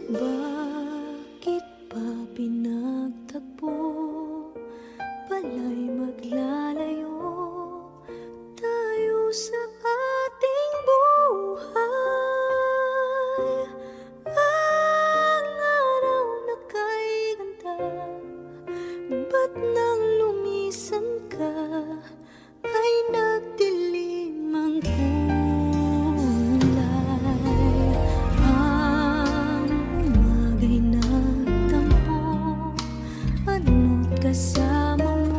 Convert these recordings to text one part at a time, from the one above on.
Bakit ba pinagtagpo? Pala'y maglalayo tayo sa ating buhay. Ang araw na kay ganda, ba't nang lumisan ka ay nagdilim ang kulay? Ang umaga'y nagtampo, ano't kasama mo,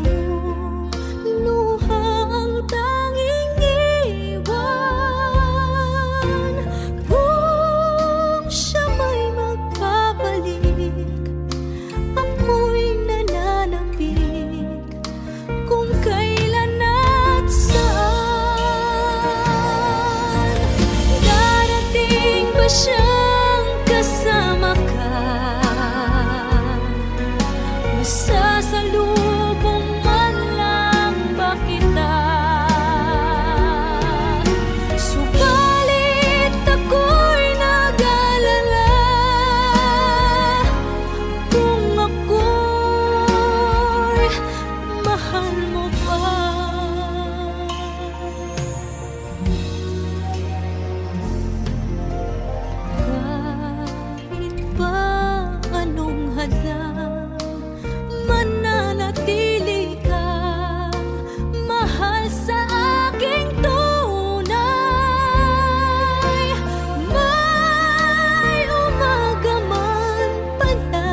luha ang tanging iwan. Kung siya may magpapalik, ako'y nananapik kung kailan at saan. Darating ba siyang kasama ka? Masasalubong man lang ba kita? Subalit ako'y nag-alala kung ako'y mahal mo pa. Kahit pa anong hadlang, mananatili kang mahal sa aking tunay. May umaga man pala,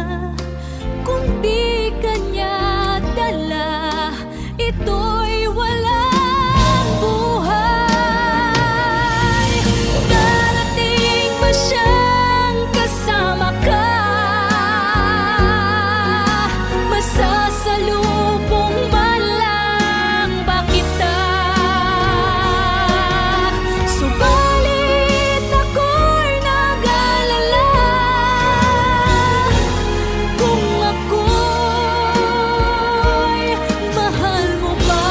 kung di kanya dala, ito'y walang buhay. Darating ba siyang kasama ka? Masasalubong man lang ba kita? Subalit ako'y nag-alala kung ako'y mahal mo pa.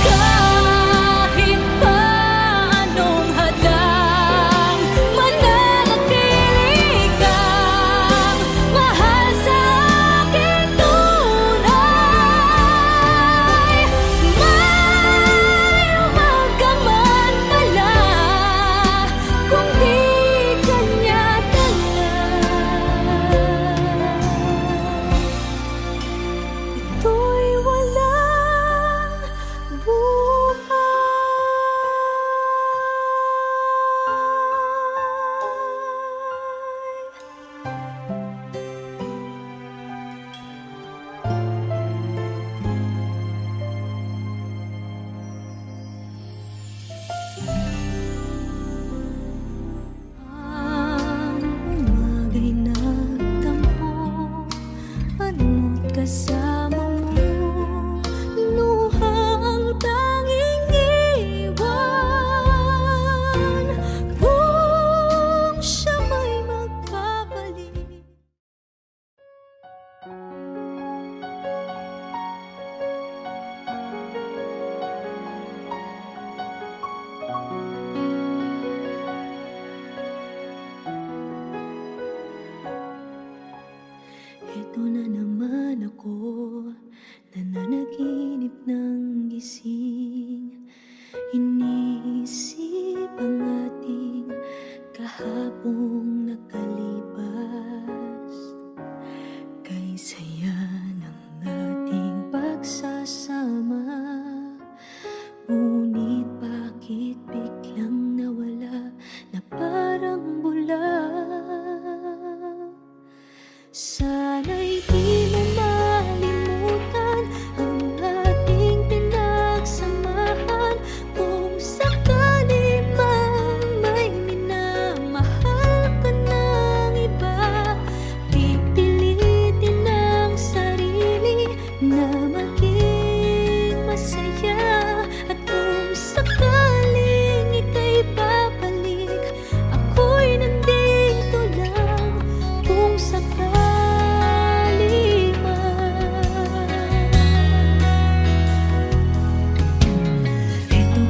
Kahit pa anong hadlang, mananatili kang mahal sa aking tunay. May umaga man pala, kung di kanya dala, ito'y walang buhay. Ang umaga'y nagtampo, ano't kasama mo, luha ang tanging iwan. Kung siya may magpapalik, eto na naman ako, nananaginip ng gising. Iniisip ang ating kahapong nakalipas. Kay saya ng ating pagsasama, ngunit bakit biglang nawala na parang bula? Sana'y di mo malimutan ang ating pinagsamahan. Kung sakali mang may minamahal ka ng iba, pipilitin ang sarili na maging masaya. At kung sakaling ika'y babalik, ako'y nandito lang kung sakali. Eto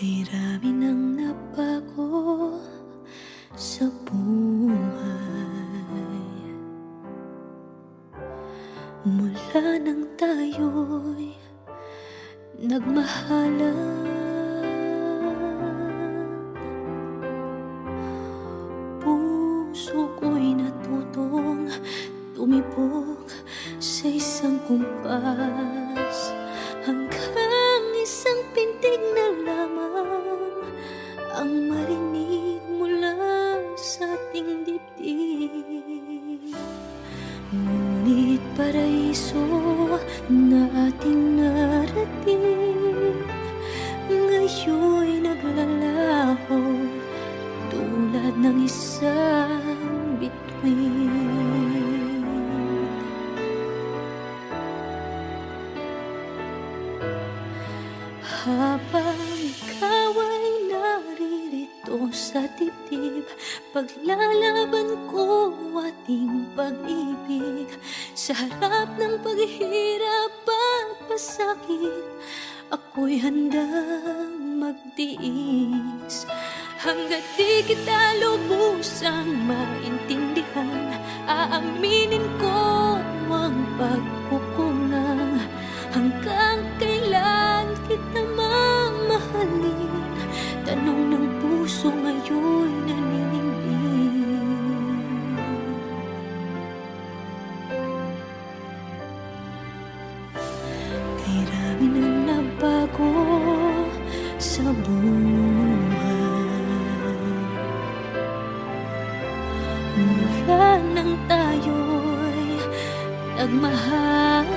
Kay rami nang nabago sa buhay mula nang tayo'y nagmahalan. Puso ko'y natutong tumibok sa isang kumpas, hanggang isang pintig na lamang ang marinig mula sa ating dibdib. Ngunit paraiso na ating narating ngayon'y naglalaho tulad ng isang bituin. Habang ikaw ay naririto sa dibdib, paglalaban ko ating pag-ibig. Sa harap ng paghihirap at pasakit, ako'y handang magtiis. Hanggat di kita lubusang maintindihan, aaminin ko ang pagkukulang. Hanggang kailan kita mamahalin? Tanong ng puso ngayon'y naninindig. Kay rami nang nabago sa buhay mula nang tayo'y nagmahalan.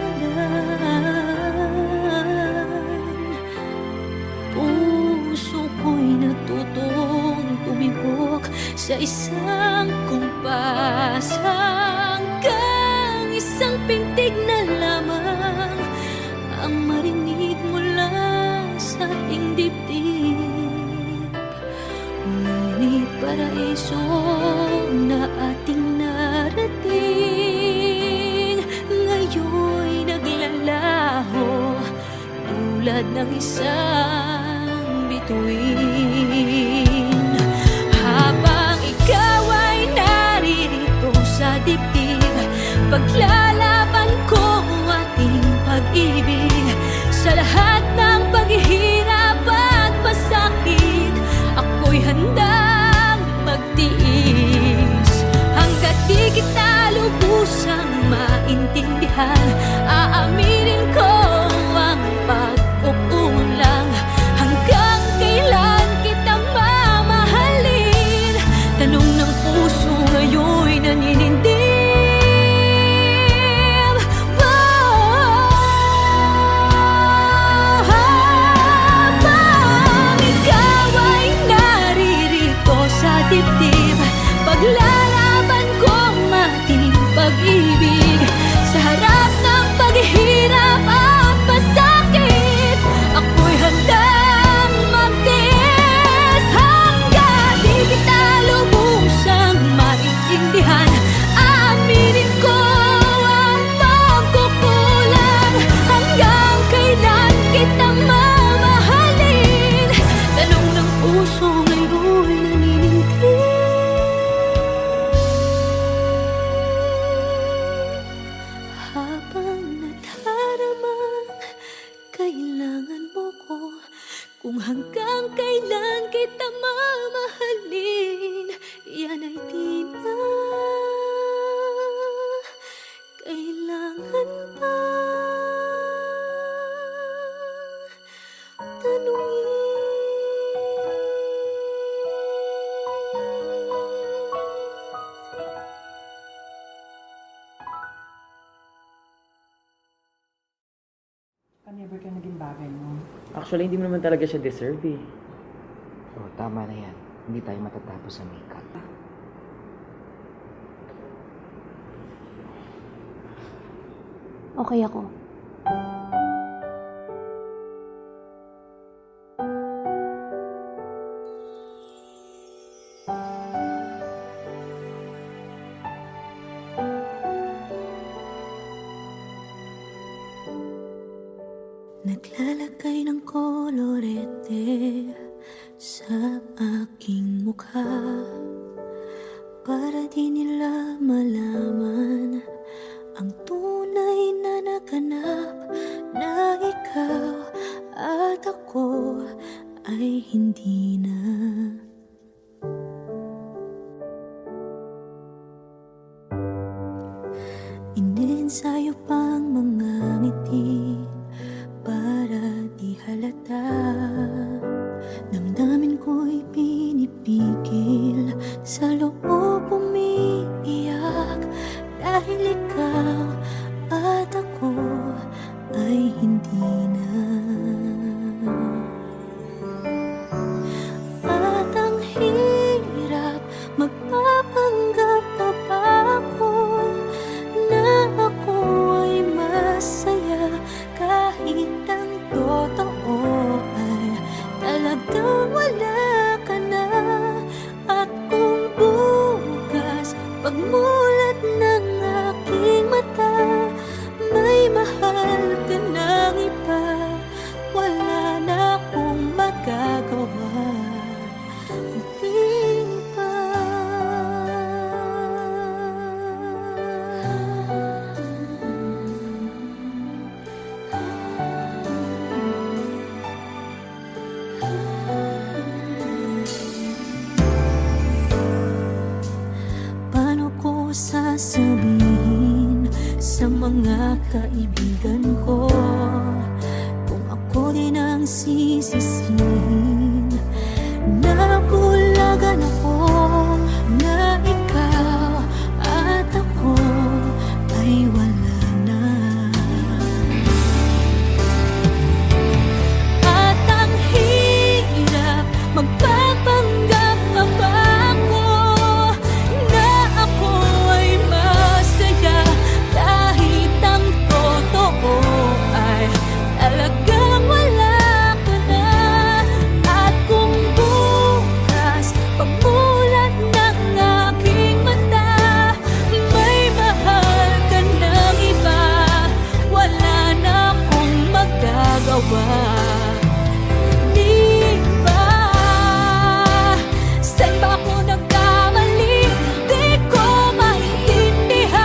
Puso ko'y natutong tumibok sa isang kumpas, hanggang isang pintig na lamang ang marinig mula sa ating dibdib. Ngunit paraiso na ating narating ngayon'y naglalaho tulad ng isang bituin. Habang ikaw ay naririto sa dibdib, paglalaban ko ating pag-ibig. Sa lahat ng paghihirap at pasakit, ako'y handang magtiis. Hanggat di kita lubusang maintindihan, aaminin ko ang pagkukulang. Hanggang kailan kita mamahalin? Tanong ng puso ngayon'y naninindig. Habang ikaw ay naririto sa dibdib, paglalaban ko ating pag-ibig. Sa harap ng paghihirap at pasakit, ako'y handang magtiis. Hanggang di kita lubusang maintindihan, aaminin ko ang pagkukulang. Hanggang kailan kita mamahalin? Tanong ng puso ngayon'y naninindig. Habang nadaramang kailangan mo ko, kung hanggang kailan kita mamahalin, yan ay di na kailangan pa tanungin. Never ka naging bagay mo. Actually, hindi mo naman talaga siya deserve eh. Oh, tama na yan. Hindi tayo matatapos sa makeup. Okay ako. Naglalagay ng kolorete mukha, para di nila malaman ang tunay na naganap, na ikaw at ako ay hindi na. Iniensayo pang mga ngiti para di halata. Damdamin ko'y pinipigil, sa loob umiiyak, dahil ikaw at ako ay hindi na. At ang hirap, magpapanggap pa ba ako na ako ay masaya, kahit ang totoo ay talagang wala ka na. At kung bukas pagmulat ng aking mata, may mahal ka ng iba, wala na akong magagawa. Di ba? Paano ko sasabihin sa mga kaibigan ko kung ako din ang sisisihin? Nabulagan ako na ikaw at ako ay wala na. At ang hirap, magpapanggap pa ba ako na ako ay masaya, kahit ang totoo ay talagang wala ka na. At kung bukas pagmulat ng aking mata, may mahal ka ng iba, wala na akong magagawa. Di ba? Saan ba ako nagkamali? Di ko maintindihan.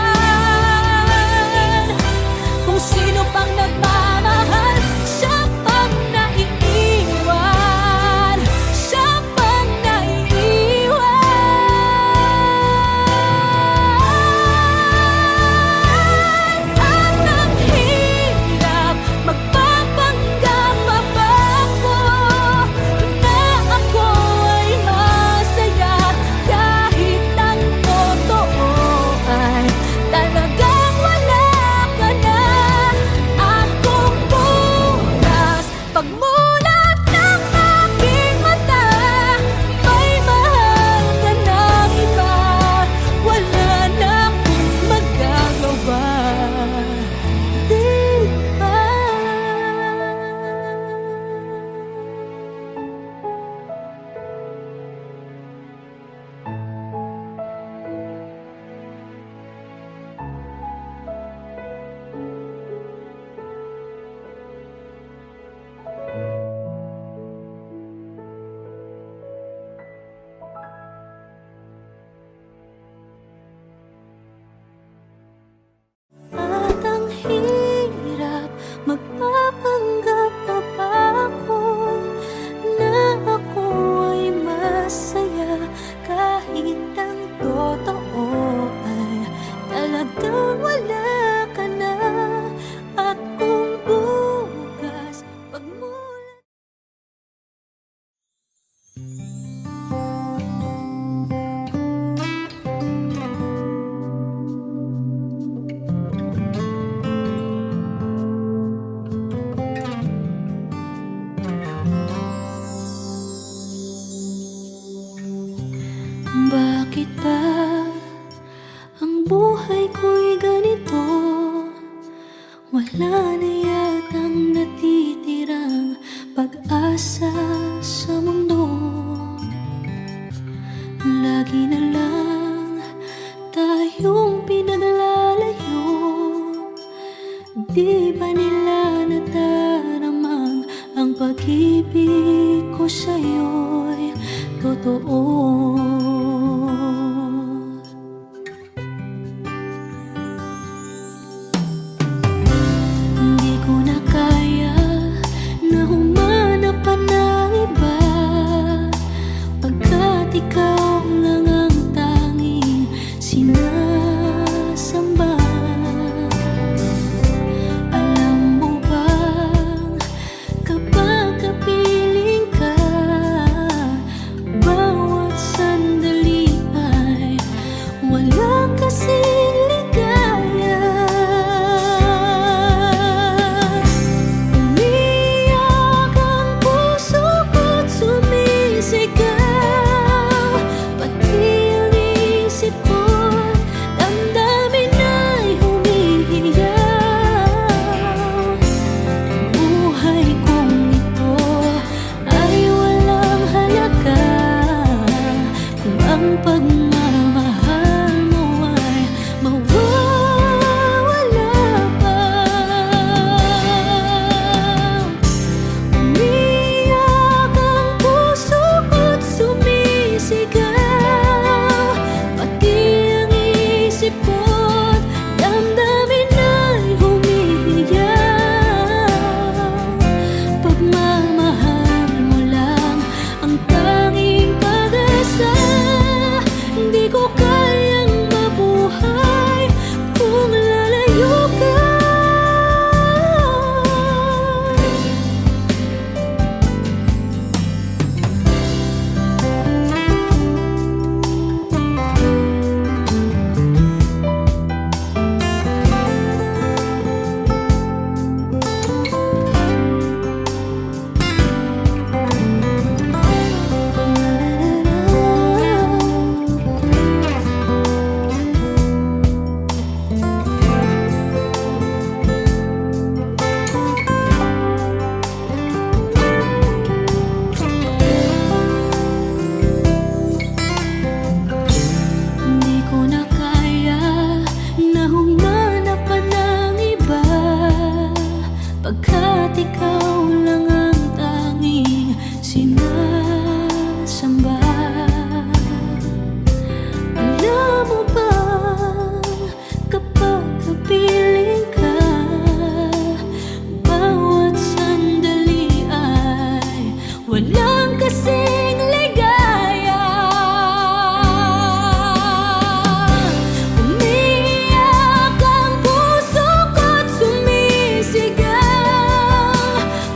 Kung sino pang nagmamahal, siya pang naiiwan, siya pang naiiwan. At ang hirap, magpapanggap pa ba ako na ako ay masaya, kahit ang totoo ay talagang wala ka na. At kung bukas pagmulat ng aking mata, may mahal ka ng iba, wala na akong magagawa. Di ba? At ang hirap, magpapanggap pa ba ako na ako ay masaya, kahit ang totoo ay talagang wala ka na. At kung bukas pagmulat. Bakit ba ang buhay ko'y ganito? Wala na yatang natitirang pag-asa sa mundo. Lagi na lang tayong pinaglalayo. Di ba nila nadaramang ang pag-ibig ko sa'yo'y totoo? ang pagmamahal mo ay mawawala pa. Umiyak ang puso ko't sumisigaw, pati ang isip ko't damdamin ay humihiyaw. Pagmamahal mo lang ang tanging pag-asa, hindi ko kayang mabuhay kung lalayo ka. Hindi ko na kaya na humanap pa ng iba, pagkat ikaw lang ang tanging sinasamba. Alam mo ba, kapag kapiling ka, bawat sandali ay walang kasing ligaya. Umiyak ang puso ko't sumisigaw,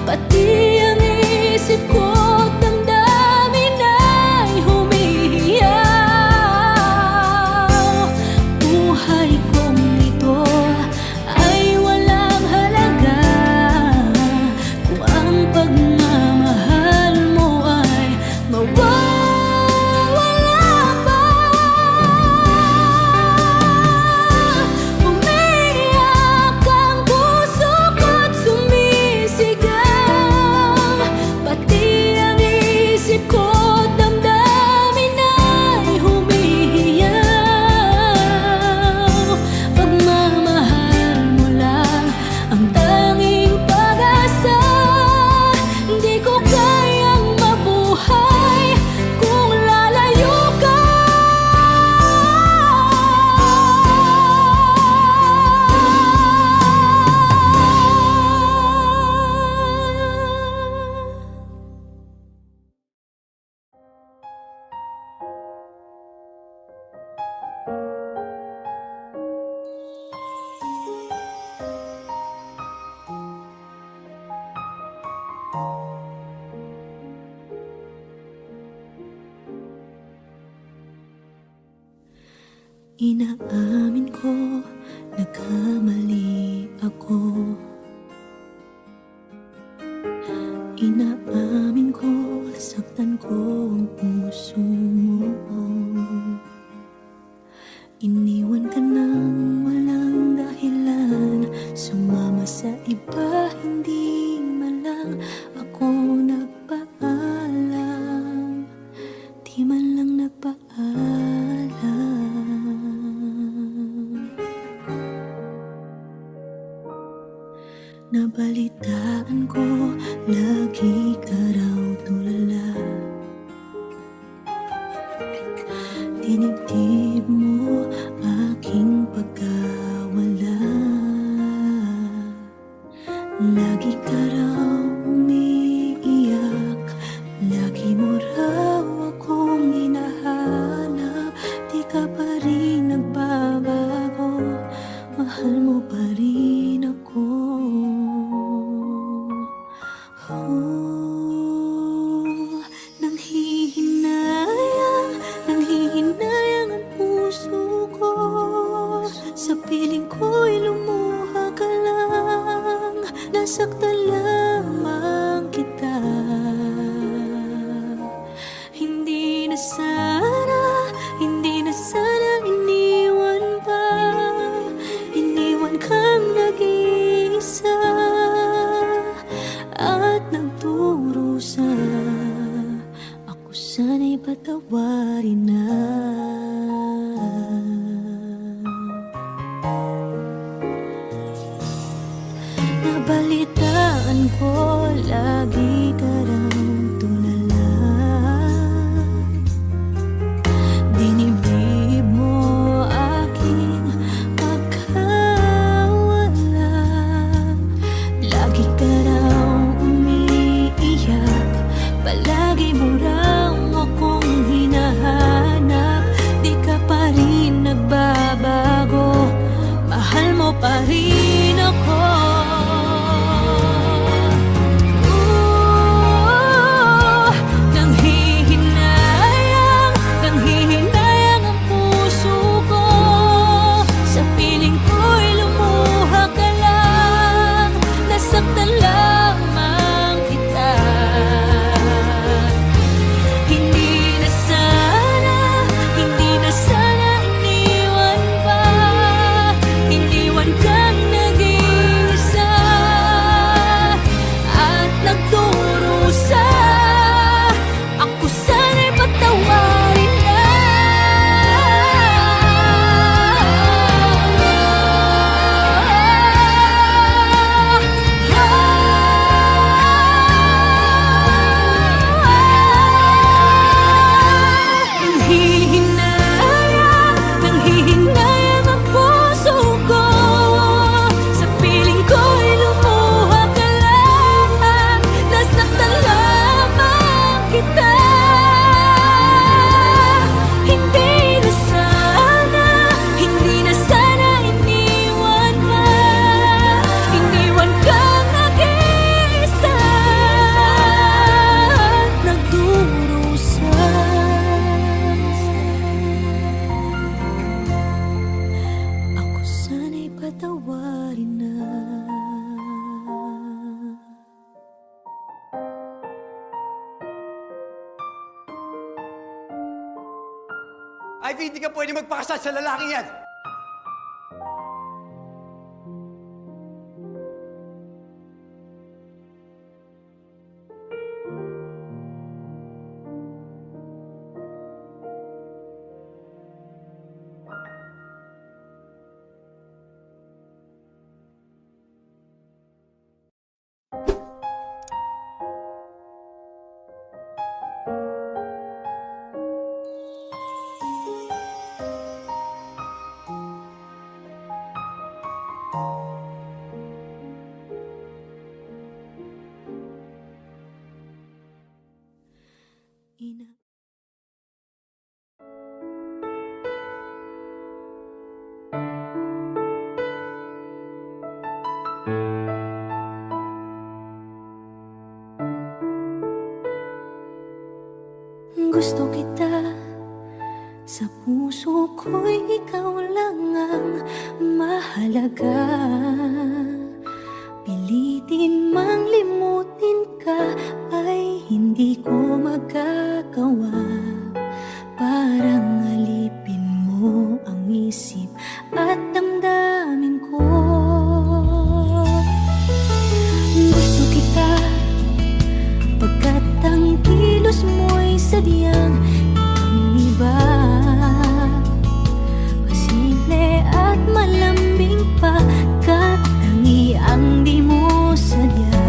pati ang isip ko't damdamin ay humihiyaw. Buhay kong ito ay walang halaga kung ang pagmamahal mo ay mawawala pa. Umiyak ang puso ko't sumisigaw, pati ang isip ko't damdamin ay humihiyaw. Pagmamahal mo lang ang tanging pag-asa, hindi ko kayang mabuhay kung lalayo ka. Inaamin ko, nagkamali ako. Inaamin ko, nasaktan ko ang puso mo. Iniwan ka nang walang dahilan, sumama sa iba, hindi man lang ako nagpaalam. Di man lang nagpaalam. Nabalitaan ko, lagi ka raw tulala. Dinibdib mo aking pagkawala. Lagi ka raw umiiyak, lagi mo raw akong hinahanap. Di ka pa rin nagbabago, mahal mo pa rin ako. Nanghihinayang ang puso ko sa piling patawari na. Nabalitaan ko lagi ka raw tulala. Dinibdib mo aking pagkawala. Lagi ka raw umiiyak, palagi mo raw akong hinahanap. Di ka pa rin nagbabago, mahal mo pa rin ako. Nanghihinayang ang puso ko. Sa piling ko'y lumuha ka lang, nasaktan lamang kita. Hindi na sana iniwan pa. Iniwan kang nag-iisa at nagdurusa. Ako sana'y patawarin na. Nanghihinayang ang puso ko. Sa piling ko'y lumuha ka lang, nasaktan lamang kita. Hindi na sana iniwan ka. Iniwan kang nag-iisa at nagdurusa. Ako sana'y patawarin na. Ivy, hindi ka pwede magpakasal sa lalaking yan! Ina. Gusto kita, sa puso ko'y ikaw lang ang mahalaga. Pilitin mang limutin ka ay hindi ko magagawa. Parang alipin mo ang isip at damdamin ko. Gusto kita pagkat ang kilos mo'y sadyang ibang-iba. Masimple at malambing pa, kat tangi ang di mo sadya.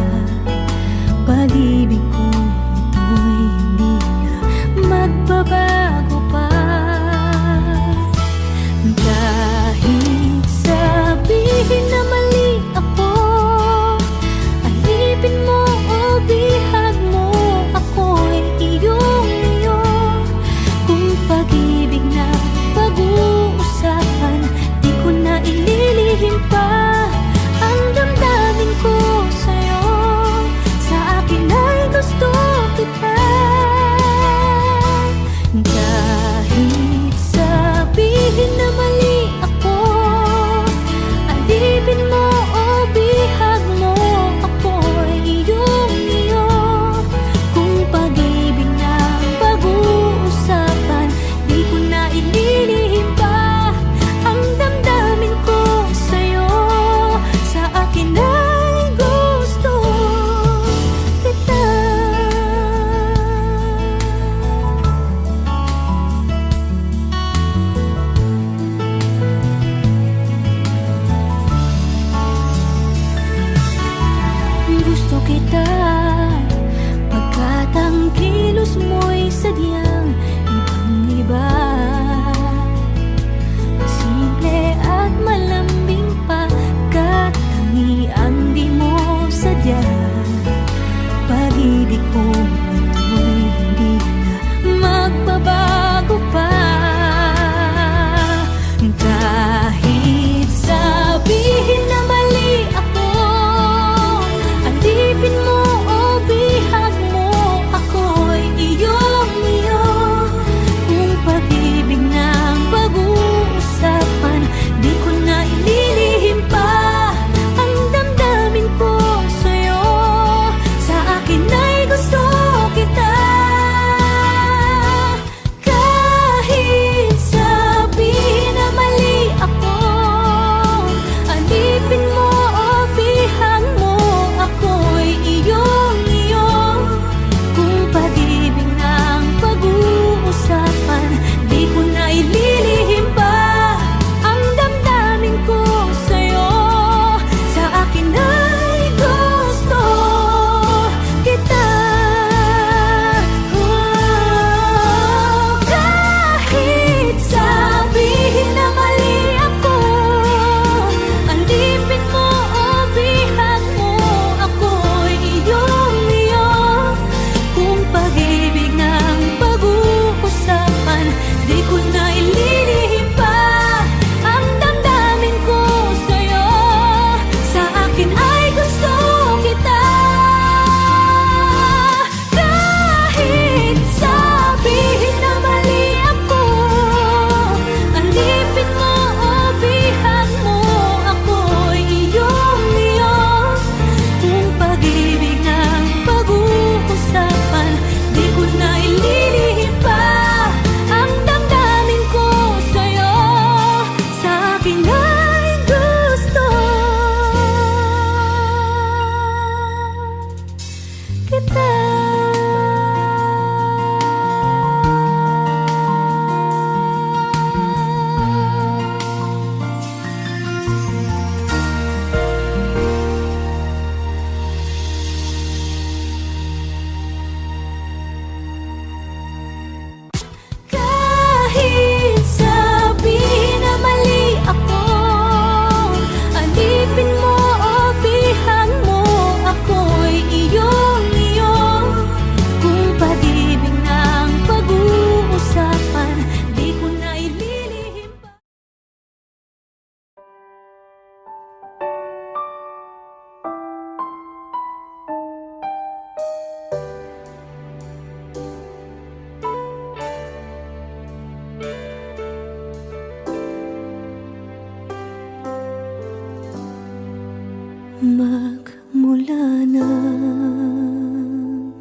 magmula nang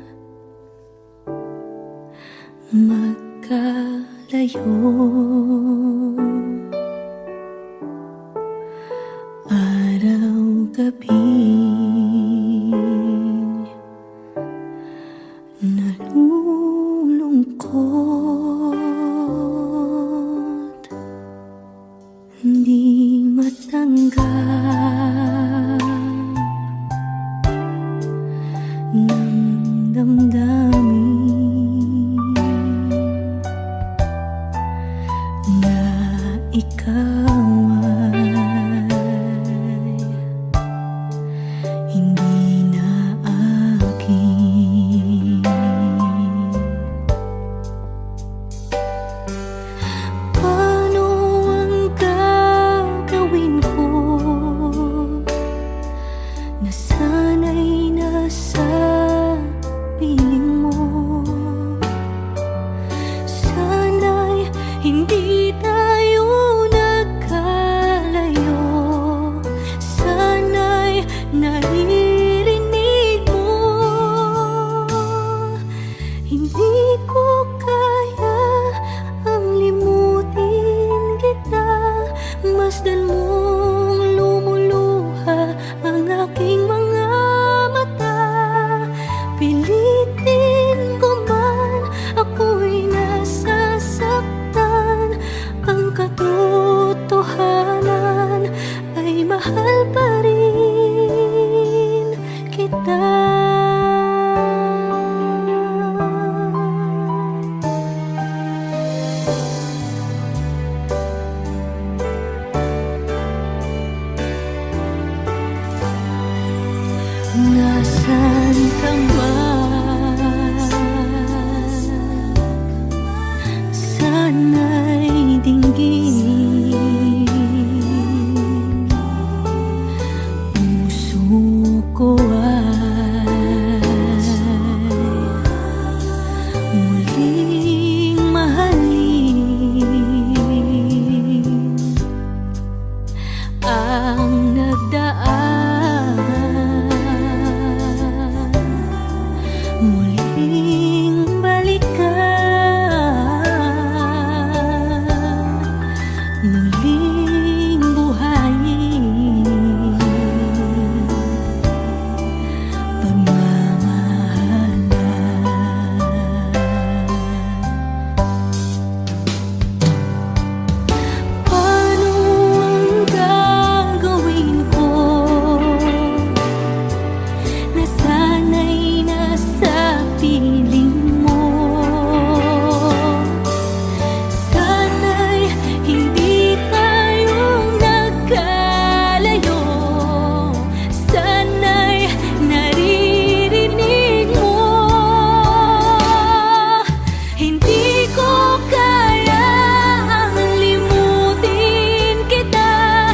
magkalayo. Araw-gabi nalulungkot, di matanggap ng damdamin na ikaw ay hindi na akin. Paano ang gagawin ko na sana'y nasa piling mo? Sana'y hindi tayo nagkalayo. Sana'y naririnig mo. Hindi ko kaya ang limutin kita. Masdan mong lumuluha ang aking mga mata. Pilitin ko man, ako'y nasasaktan. Ang katotohanan ay mahal pa rin kita. Nasaan ka man? Sana'y dinggin. Puso ko ay muling mahalin ang nagdaan. Muling balikan, muling buhayin pagmamahalan. Paano ang gagawin ko na sana'y nasa piling mo? Sana'y hindi tayo nagkalayo. Sana'y naririnig mo. Hindi ko kaya ang limutin kita.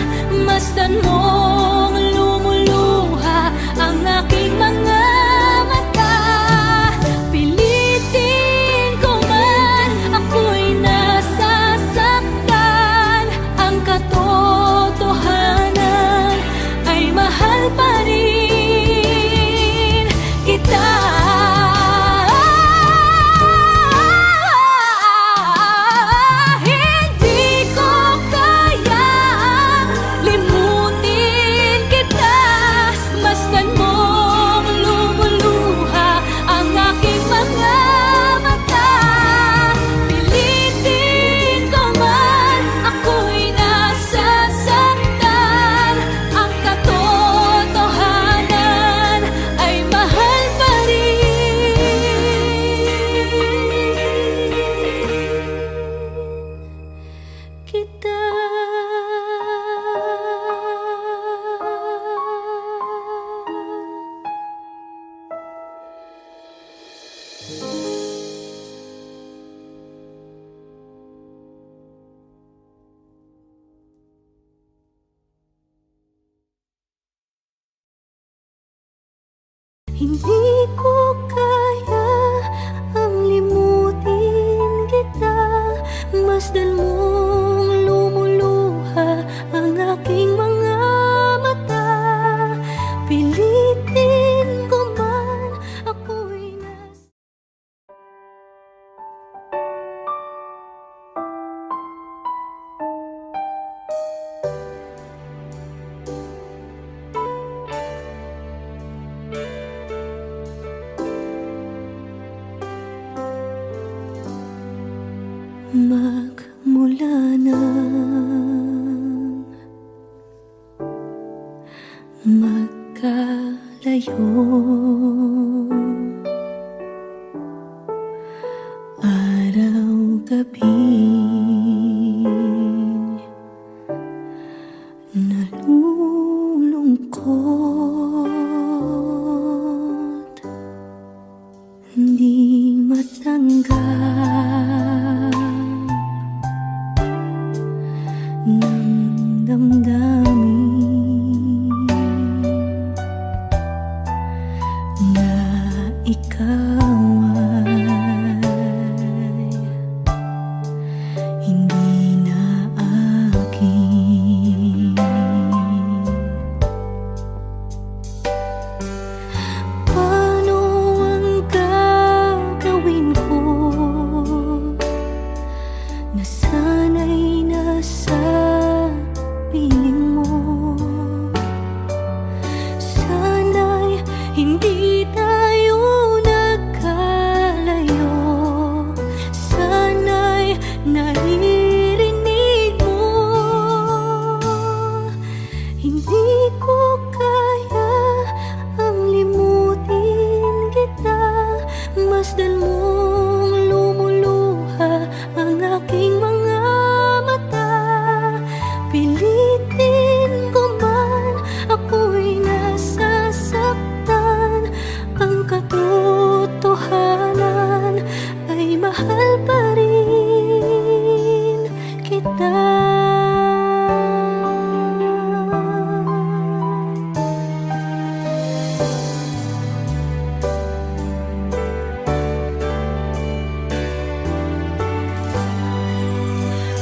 Masdan mong lumuluha ang aking mga mata. Pilitin ko man, ako'y nasasaktan. Ang katotohanan ay mahal pa rin kita. Hindi ko kayang limutin kita. Masdan mong lumuluha ang aking mga mata. Pilitin ko man, ako'y nasasaktan. Ang katotohanan ay mahal pa rin kita. Hindi ko kaya ang limutin kita. Masdan mong lumuluha ang aking mga mata. nagmula nang magkalayo, araw-gabi nalulungkot, di matanggap ng damdamin na ikaw ay hindi na akin. Paano ang gagawin ko na sana'y nasa piling mo? Sana'y hindi tayo nagkalayo, sana'y naririnig mo. Hindi ko kaya ang limutin kita, masdan mong lumuluha ang aking mga mata. Pilitin ko man, ako'y nasasaktan. Ang katotohanan ay mahal pa rin kita.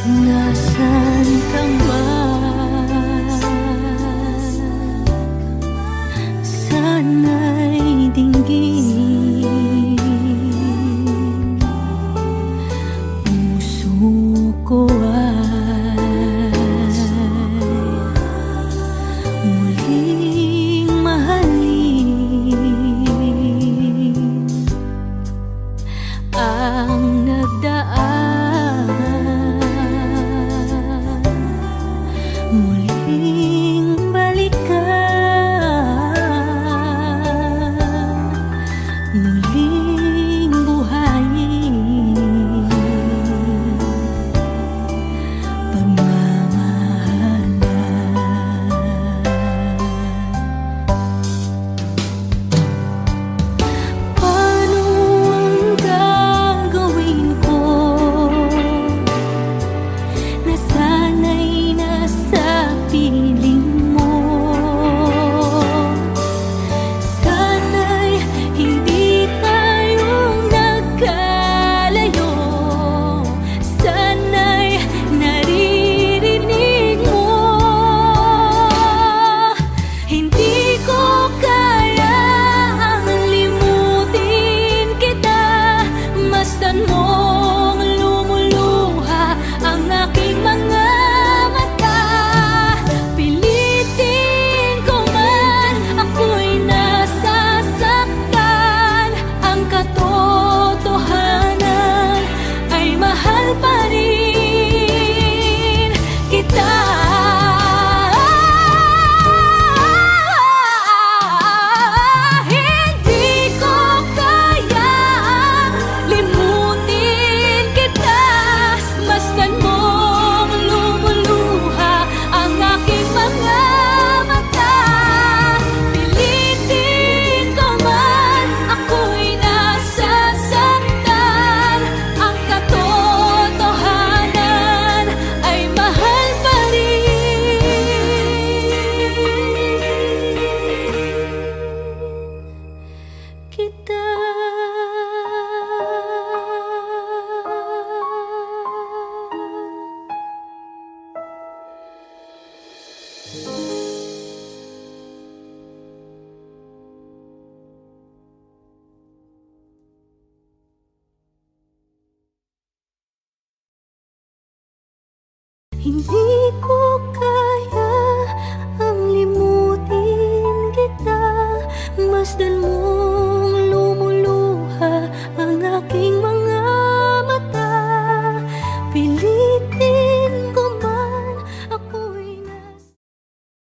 Nasaan ka man, sana'y dinggin. Puso ko ay muling mahalin ang nagdaan, muling balikan, muling buhayin pagmamahalan. Paano ang gagawin ko na sana'y nasa piling mo? Sana'y hindi tayo nagkalayo, sana'y naririnig mo. Hindi ko kaya ang limutin kita, masdan mong lumuluha ang aking mga mata. Pilitin ko man, ako'y nasasaktan. Ang katotohanan ay mahal pa rin kita. Hindi ko kaya limutin kita, masdan mong lumuluha ang aking mga mata. Pilitin ko man, ako'y nasasaktan. Ang katotohanan ay mahal pa rin kita. Hindi ko kaya ang limutin kita, masdan mo